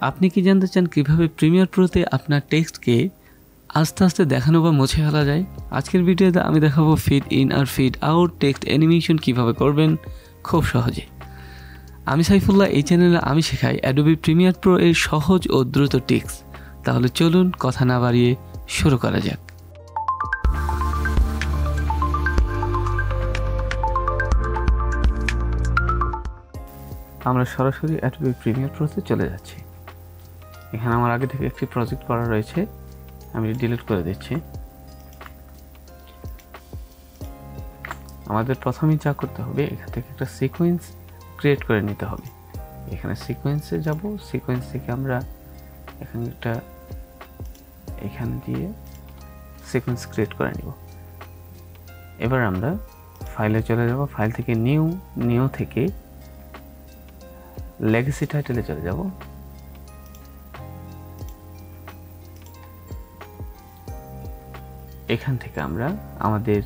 আপনি কি জানতে চান কিভাবে প্রিমিয়ার প্রোতে আপনার টেক্সটকে আস্তে আস্তে দেখানো বা মুছে ফেলা যায়? আজকের ভিডিওতে আমি দেখাবো ফিড ইন আর ফিড আউট টেক্সট অ্যানিমেশন কিভাবে করবেন খুব সহজে। আমি সাইফুল্লাহ, এই চ্যানেলে আমি শেখাই অ্যাডোবি প্রিমিয়ার প্রো এর সহজ ও দ্রুত টিপস। তাহলে চলুন কথা না বাড়িয়ে শুরু করা যাক। আমরা সরাসরি অ্যাডোবি প্রিমিয়ার প্রোতে চলে যাচ্ছি। এখানে আমার আগে থেকে একটি প্রজেক্ট করা রয়েছে, আমি ডিলিট করে দিচ্ছি। আমাদের প্রথমেই যা করতে হবে, এখান থেকে একটা সিকোয়েন্স ক্রিয়েট করে নিতে হবে। এখানে সিকোয়েন্সে যাব, সিকোয়েন্স থেকে আমরা এখানে দিয়ে সিকোয়েন্স ক্রিয়েট করে নিব। এবার আমরা ফাইলে চলে যাব, ফাইল থেকে নিউ থেকে লেগেসি টাইটেলে চলে যাব। এখান থেকে আমরা আমাদের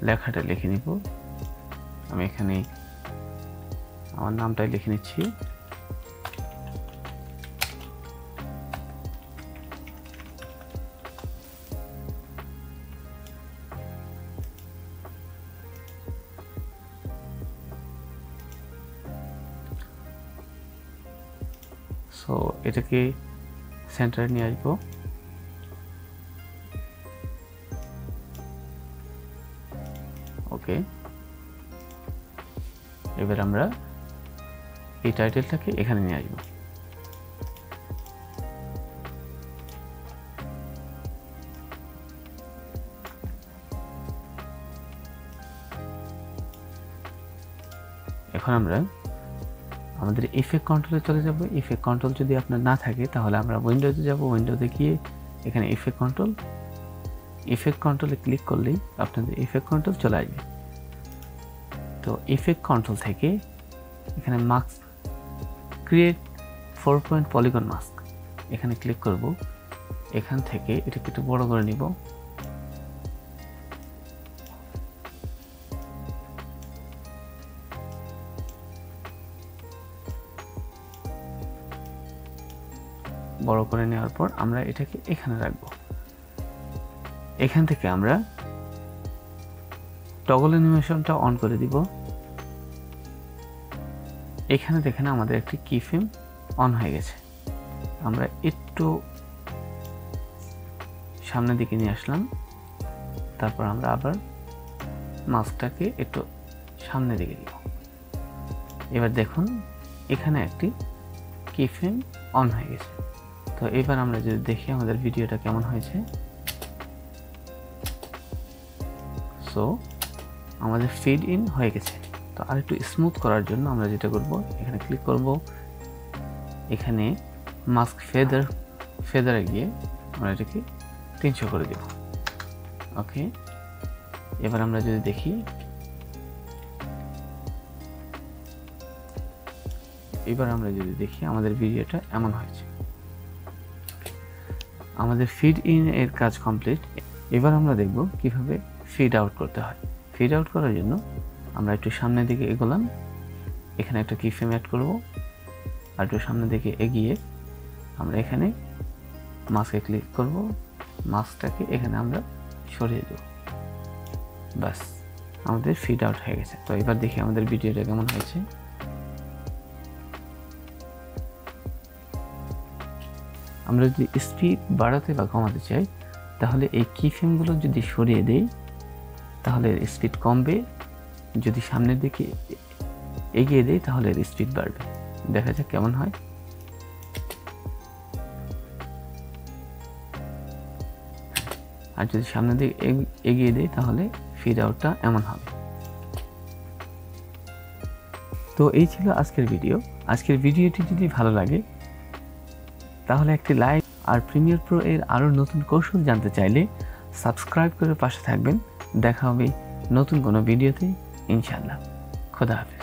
লেখাটা লিখে নিব। আমি এখানে আমার নামটাই লিখে নিচ্ছি। সো এটাকে সেন্টারে নিয়ে আসবো। ওকে, এবার আমরা এই টাইটেলটাকে এখানে নিয়ে আসবো। এখন আমরা আমাদের ইফেক্ট কন্ট্রোলে চলে যাব। ইফেক্ট কন্ট্রোল যদি আপনার না থাকে তাহলে আমরা উইন্ডোতে যাব। উইন্ডোতে গিয়ে এখানে ইফেক্ট কন্ট্রোলে ক্লিক করলেই আপনাদের ইফেক্ট কন্ট্রোল চলে আসবে। তো ইফেক্ট কন্ট্রোল থেকে এখানে mask create 4 point polygon mask, এখানে ক্লিক করব। এখান থেকে এটাকে একটু বড় করে নিব। বড় করে নেওয়ার পর আমরা এটাকে এখানে রাখবো। এখান থেকে আমরা টগল অ্যানিমেশনটা অন করে দিব। এখানে দেখেন আমাদের একটি কি ফ্রেম অন হয়ে গেছে। আমরা একটু সামনের দিকে নিয়ে আসলাম, তারপর আমরা আবার মাস্কটাকে একটু সামনের দিকে দিব। এবার দেখুন এখানে একটি কি ফ্রেম অন হয়ে গেছে। তো এবার আমরা যদি দেখি আমাদের ভিডিওটা কেমন হয়েছে। সো আমাদের ফিড ইন হয়ে গেছে। তো আর একটু স্মুথ করার জন্য আমরা যেটা করব, এখানে ক্লিক করব, এখানে মাস্ক ফেদারে গিয়ে আমরা এটাকে 300 করে দেব। ওকে, এবার আমরা যদি দেখি, আমাদের ভিডিওটা এমন হয়েছে। আমাদের ফিড ইন এর কাজ কমপ্লিট। এবার আমরা দেখব কিভাবে ফিড আউট করতে হয়। ফিড আউট করার জন্য আমরা একটু সামনের দিকে এগোলাম, এখানে একটা কি ফ্রেম অ্যাড করব, আর একটু সামনের দিকে এগিয়ে আমরা এখানে মাস্কে ক্লিক করব, মাস্কটাকে এখানে আমরা সরিয়ে দেব। বাস, আমাদের ফিড আউট হয়ে গেছে। তো এবার দেখি আমাদের ভিডিওটা কেমন হয়েছে। আমরা যদি স্পিড বাড়াতে বা কমাতে চাই, তাহলে এই কি ফ্রেমগুলো যদি সরিয়ে দেই তাহলে স্পিড কমবে, যদি সামনের দিকে এগিয়ে দেই তাহলে স্পিড বাড়বে। দেখা যাক কেমন হয়। আর যদি সামনের দিকে এগিয়ে দেই তাহলে ফিড আউটটা এমন হবে। তো এই ছিল আজকের ভিডিও। আজকের ভিডিওটি যদি ভালো লাগে তাহলে একটি লাইক, আর প্রিমিয়ার প্রো এর আরও নতুন কৌশল জানতে চাইলে সাবস্ক্রাইব করে পাশে থাকবেন। দেখা হবে নতুন কোনো ভিডিওতে ইনশাআল্লাহ। খোদা হাফেজ।